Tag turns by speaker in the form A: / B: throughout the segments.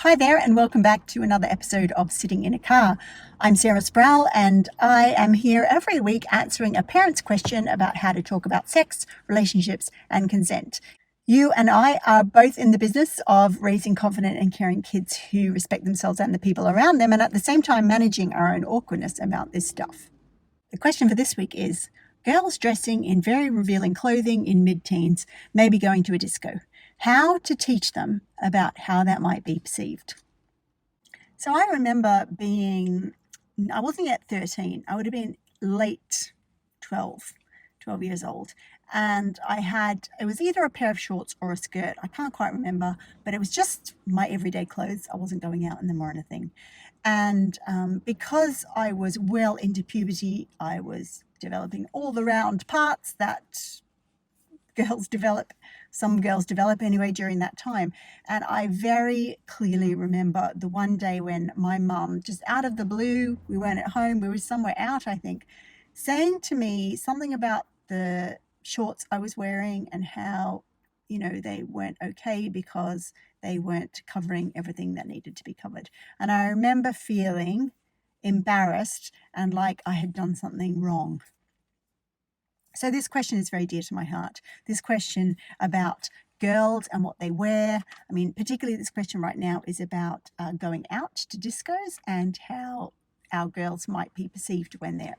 A: Hi there, and welcome back to another episode of Sitting in a Car. I'm Sarah Sproul, and I am here every week answering a parent's question about how to talk about sex, relationships, and consent. You and I are both in the business of raising confident and caring kids who respect themselves and the people around them, and at the same time managing our own awkwardness about this stuff. The question for this week is, girls dressing in very revealing clothing in mid-teens, maybe going to a disco. How to teach them about how that might be perceived. So I remember I wasn't yet 13, I would have been late 12 years old. And it was either a pair of shorts or a skirt. I can't quite remember, but it was just my everyday clothes. I wasn't going out in them or anything. And because I was well into puberty, I was developing all the round parts that some girls develop anyway during that time. And I very clearly remember the one day when my mum, just out of the blue, we weren't at home, we were somewhere out, I think, saying to me something about the shorts I was wearing and how, they weren't okay because they weren't covering everything that needed to be covered. And I remember feeling embarrassed and like I had done something wrong. So this question is very dear to my heart. This question about girls and what they wear. I mean, particularly this question right now is about going out to discos and how our girls might be perceived when they're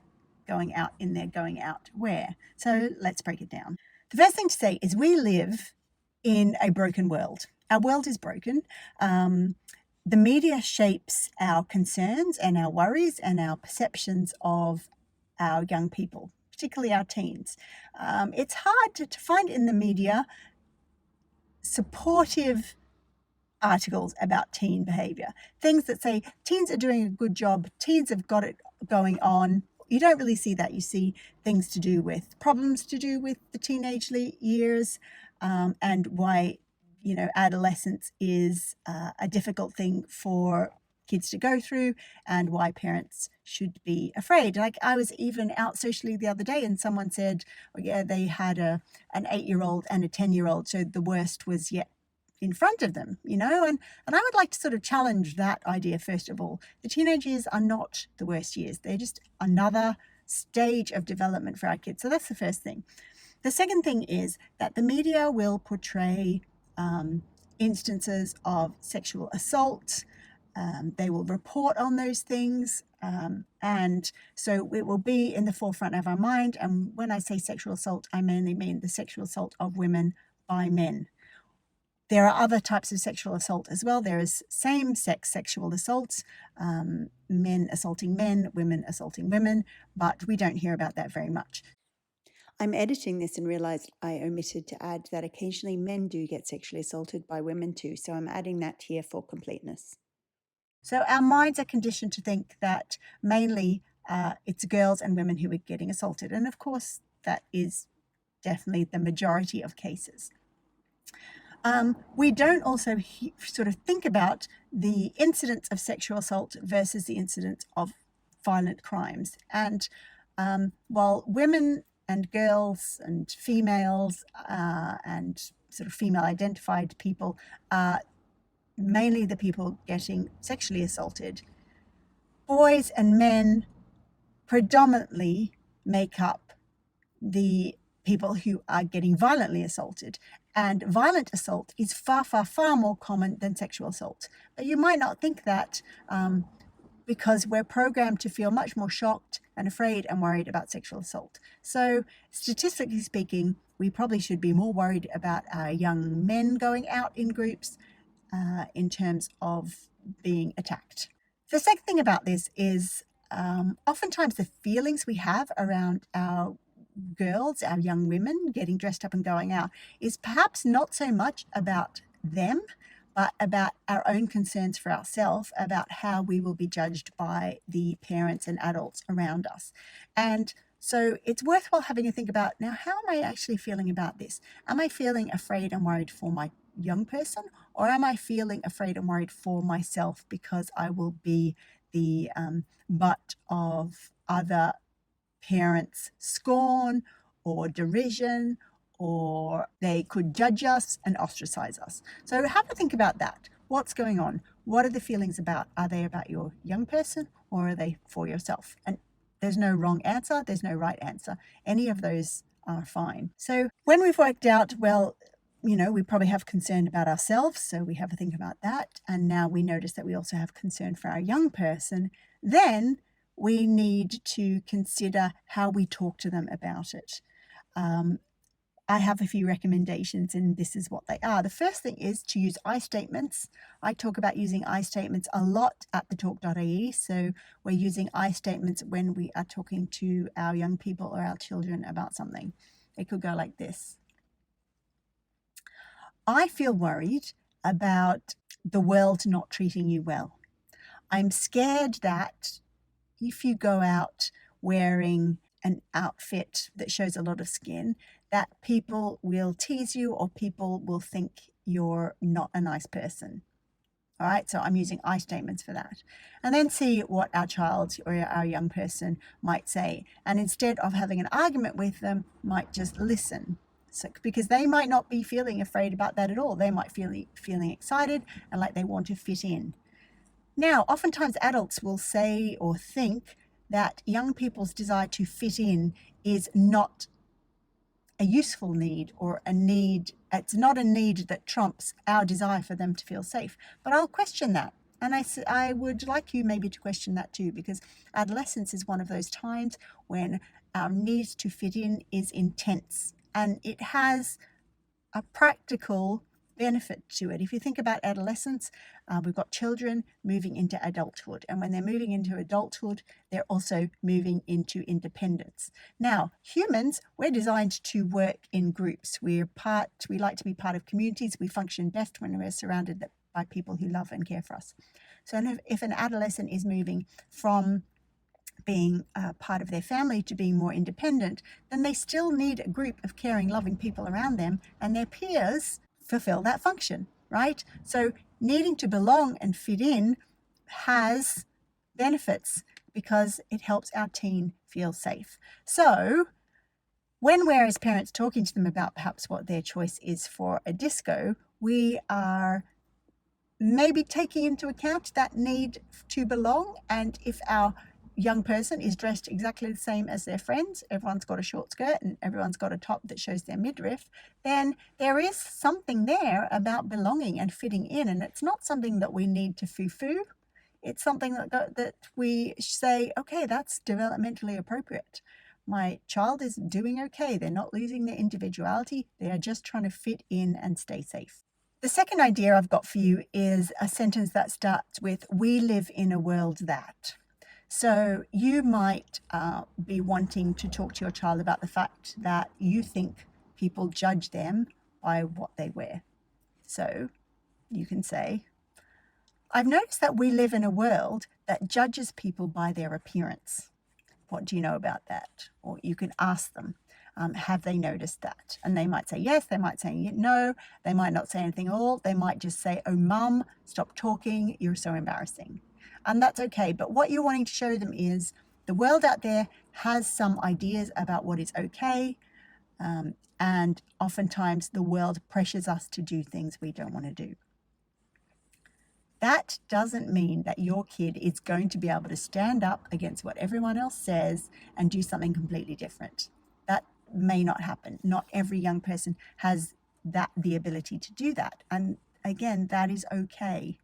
A: going out in their going out wear. So let's break it down. The first thing to say is we live in a broken world. Our world is broken. The media shapes our concerns and our worries and our perceptions of our young people, particularly our teens. It's hard to find in the media supportive articles about teen behavior, things that say teens are doing a good job, teens have got it going on. You don't really see that. You see things to do with problems to do with the teenage years, and why adolescence is a difficult thing for kids to go through, and why parents should be afraid. Like, I was even out socially the other day and someone said, oh yeah, they had an 8-year-old and a 10-year-old, so the worst was yet in front of them, and I would like to sort of challenge that idea. First of all, the teenage years are not the worst years. They're just another stage of development for our kids. So that's the first thing. The second thing is that the media will portray instances of sexual assault. They will report on those things, and so it will be in the forefront of our mind. And when I say sexual assault, I mainly mean the sexual assault of women by men. There are other types of sexual assault as well. There is same-sex sexual assaults, men assaulting men, women assaulting women, but we don't hear about that very much. I'm editing this and realized I omitted to add that occasionally men do get sexually assaulted by women too, so I'm adding that here for completeness. So our minds are conditioned to think that mainly it's girls and women who are getting assaulted, and of course that is definitely the majority of cases. We don't also sort of think about the incidence of sexual assault versus the incidence of violent crimes. And while women and girls and females and sort of female identified people are mainly the people getting sexually assaulted, boys and men predominantly make up the people who are getting violently assaulted. And violent assault is far, far, far more common than sexual assault. But you might not think that because we're programmed to feel much more shocked and afraid and worried about sexual assault. So statistically speaking, we probably should be more worried about our young men going out in groups in terms of being attacked. The second thing about this is oftentimes the feelings we have around our girls, our young women getting dressed up and going out is perhaps not so much about them, but about our own concerns for ourselves about how we will be judged by the parents and adults around us. And so it's worthwhile having a think about, now, how am I actually feeling about this? Am I feeling afraid and worried for my young person, or am I feeling afraid and worried for myself because I will be the butt of other parents' scorn or derision, or they could judge us and ostracize us? So have a think about that. What's going on? what are the feelings about? Are they about your young person or are they for yourself? And there's no wrong answer, there's no right answer. Any of those are fine. So when we've worked out, well, we probably have concern about ourselves, so we have to think about that. And now we notice that we also have concern for our young person. Then we need to consider how we talk to them about it. I have a few recommendations, and this is what they are. The first thing is to use I statements. I talk about using I statements a lot at thetalk.ie. So we're using I statements when we are talking to our young people or our children about something. It could go like this. I feel worried about the world not treating you well. I'm scared that if you go out wearing an outfit that shows a lot of skin, that people will tease you or people will think you're not a nice person. All right, so I'm using I statements for that. And then see what our child or our young person might say. And instead of having an argument with them, might just listen. So, because they might not be feeling afraid about that at all. They might feeling excited and like they want to fit in. Now, oftentimes adults will say or think that young people's desire to fit in is not a useful need or a need. It's not a need that trumps our desire for them to feel safe. But I'll question that. And I would like you maybe to question that too, because adolescence is one of those times when our need to fit in is intense. And it has a practical benefit to it. If you think about adolescence, we've got children moving into adulthood. And when they're moving into adulthood, they're also moving into independence. Now, humans, we're designed to work in groups. We like to be part of communities. We function best when we're surrounded by people who love and care for us. So if an adolescent is moving from being part of their family to being more independent, then they still need a group of caring, loving people around them, and their peers fulfill that function, right? So needing to belong and fit in has benefits because it helps our teen feel safe. So when we're as parents talking to them about perhaps what their choice is for a disco, we are maybe taking into account that need to belong. And if our young person is dressed exactly the same as their friends, everyone's got a short skirt and everyone's got a top that shows their midriff, then there is something there about belonging and fitting in. And it's not something that we need to foo-foo. It's something that we say, okay, that's developmentally appropriate. My child is doing okay. They're not losing their individuality. They are just trying to fit in and stay safe. The second idea I've got for you is a sentence that starts with, we live in a world that. So you might be wanting to talk to your child about the fact that you think people judge them by what they wear. So you can say, I've noticed that we live in a world that judges people by their appearance. What do you know about that? Or you can ask them, have they noticed that? And they might say yes, they might say no, they might not say anything at all. They might just say, oh, mum, stop talking, you're so embarrassing. And that's okay. But what you're wanting to show them is the world out there has some ideas about what is okay. And oftentimes the world pressures us to do things we don't want to do. That doesn't mean that your kid is going to be able to stand up against what everyone else says and do something completely different. That may not happen. Not every young person has the ability to do that. And again, that is okay.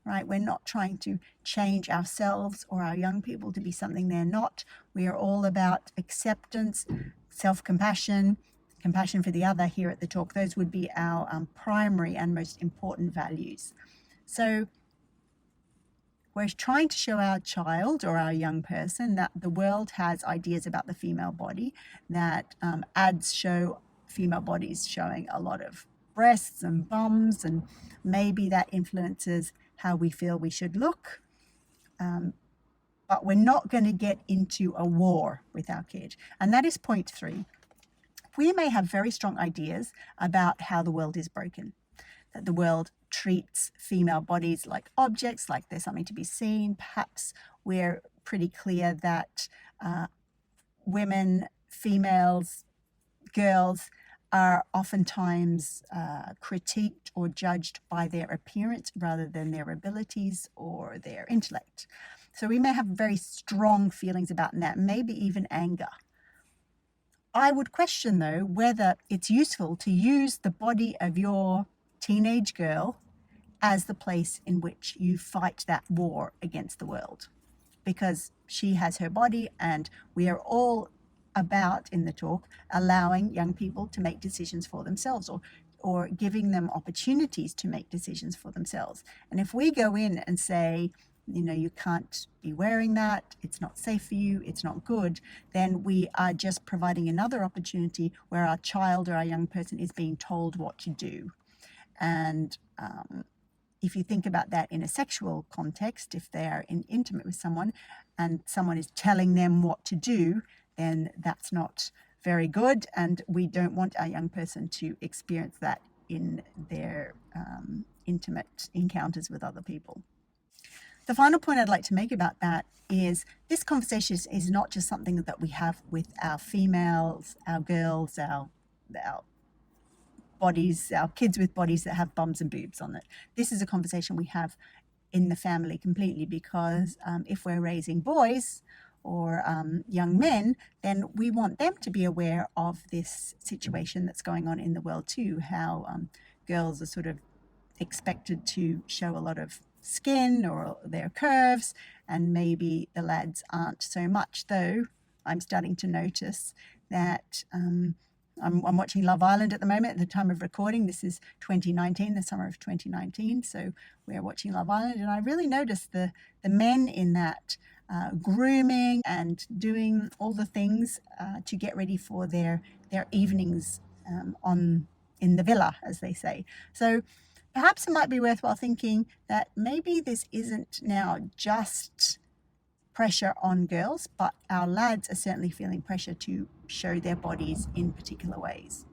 A: Right? We're not trying to change ourselves or our young people to be something they're not. We are all about acceptance, self-compassion, compassion for the other here at the talk. Those would be our primary and most important values. So we're trying to show our child or our young person that the world has ideas about the female body, that ads show female bodies showing a lot of breasts and bums, and maybe that influences how we feel we should look. But we're not going to get into a war with our kid. And that is point 3. We may have very strong ideas about how the world is broken, that the world treats female bodies like objects, like there's something to be seen. Perhaps we're pretty clear that women, females, girls are oftentimes critiqued or judged by their appearance rather than their abilities or their intellect. So we may have very strong feelings about that, maybe even anger. I would question, though, whether it's useful to use the body of your teenage girl as the place in which you fight that war against the world, because she has her body, and we are all about, in the talk, allowing young people to make decisions for themselves, or giving them opportunities to make decisions for themselves. And if we go in and say, you can't be wearing that, it's not safe for you, it's not good, then we are just providing another opportunity where our child or our young person is being told what to do. And if you think about that in a sexual context, if they are intimate with someone and someone is telling them what to do, then that's not very good, and we don't want our young person to experience that in their intimate encounters with other people. The final point I'd like to make about that is this conversation is not just something that we have with our females, our girls, our bodies, our kids with bodies that have bums and boobs on it. This is a conversation we have in the family completely, because if we're raising boys or young men, then we want them to be aware of this situation that's going on in the world too, how girls are sort of expected to show a lot of skin or their curves, and maybe the lads aren't so much, though I'm starting to notice that I'm watching Love Island at the moment at the time of recording. This is 2019, the summer of 2019, so we're watching Love Island, and I really noticed the men in that grooming and doing all the things to get ready for their evenings in the villa, as they say. So perhaps it might be worthwhile thinking that maybe this isn't now just pressure on girls, but our lads are certainly feeling pressure to show their bodies in particular ways.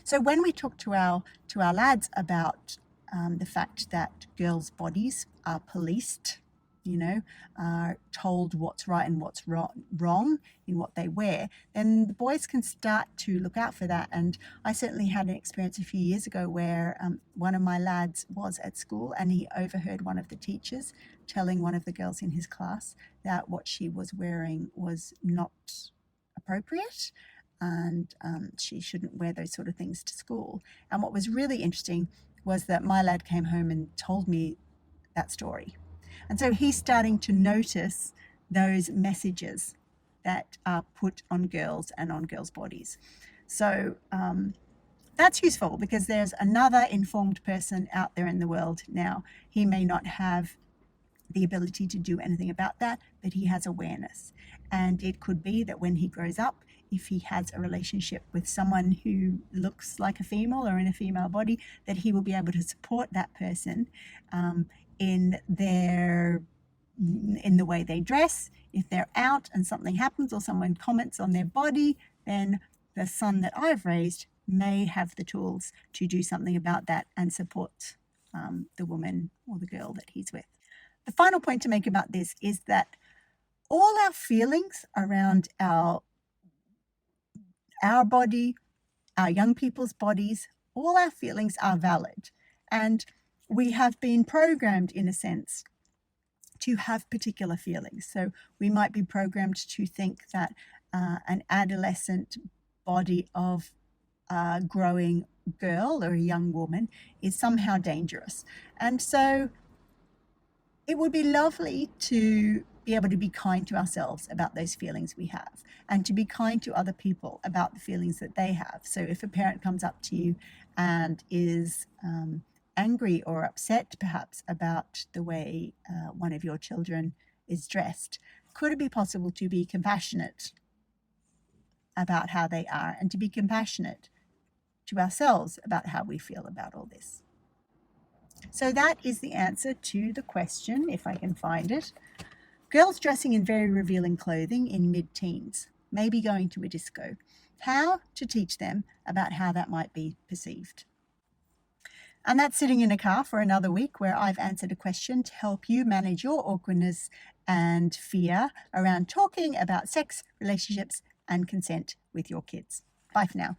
A: So when we talk to our lads about the fact that girls' bodies are policed, are told what's right and what's wrong in what they wear, then the boys can start to look out for that. And I certainly had an experience a few years ago where one of my lads was at school, and he overheard one of the teachers telling one of the girls in his class that what she was wearing was not appropriate, and she shouldn't wear those sort of things to school. And what was really interesting was that my lad came home and told me that story. And so he's starting to notice those messages that are put on girls and on girls' bodies. So that's useful, because there's another informed person out there in the world now. He may not have the ability to do anything about that, but he has awareness. And it could be that when he grows up, if he has a relationship with someone who looks like a female or in a female body, that he will be able to support that person in the way they dress. If they're out and something happens or someone comments on their body, then the son that I've raised may have the tools to do something about that and support the woman or the girl that he's with. The final point to make about this is that all our feelings around our body, our young people's bodies, all our feelings are valid. And we have been programmed, in a sense, to have particular feelings. So we might be programmed to think that an adolescent body of a growing girl or a young woman is somehow dangerous. And so it would be lovely to be able to be kind to ourselves about those feelings we have, and to be kind to other people about the feelings that they have. So if a parent comes up to you and is angry or upset perhaps about the way one of your children is dressed, could it be possible to be compassionate about how they are, and to be compassionate to ourselves about how we feel about all this? So that is the answer to the question, if I can find it. Girls dressing in very revealing clothing in mid-teens, maybe going to a disco. How to teach them about how that might be perceived. And that's sitting in a car for another week, where I've answered a question to help you manage your awkwardness and fear around talking about sex, relationships, and consent with your kids. Bye for now.